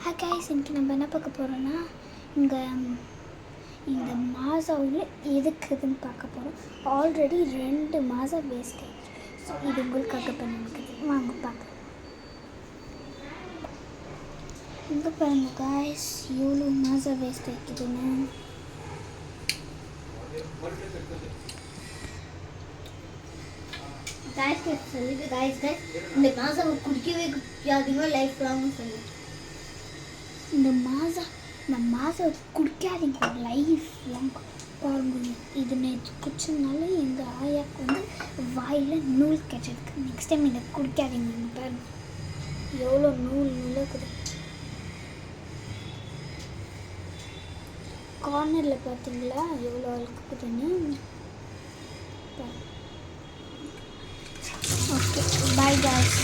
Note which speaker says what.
Speaker 1: Guys இன்றைக்கி நம்ம என்ன பார்க்க போகிறோன்னா இந்த மாசாவில் எதுக்குதுன்னு பார்க்க போகிறோம். ஆல்ரெடி 2 மாதம் வேஸ்ட் ஆகிடுச்சு. ஸோ இது உங்களுக்காக பண்ணிருக்குது. வாங்க பார்க்க. இங்கே பாருங்கள் கைஸ், எவ்வளோ மாதம் வேஸ்ட் ஆகிக்குதுன்னு.
Speaker 2: இந்த மாதம் குடிக்கவே குடிக்காதீங்க, லைஃப் லாங் சொல்லு.
Speaker 1: இந்த மாதம் குடிக்காதீங்க லைஃப் லாங். பாருங்க, இது நேற்று குடிச்சதுனால எங்கள் ஆயாவுக்கு வாயில் நூல் கிடைச்சிருக்கு. நெக்ஸ்ட் டைம் இதை குடிக்காதீங்க. இங்கே பாருங்க எவ்வளோ நூலாக்குது. கார்னரில் பார்த்தீங்களா எவ்வளோ அழுக்குதுன்னு. Okay, bye guys.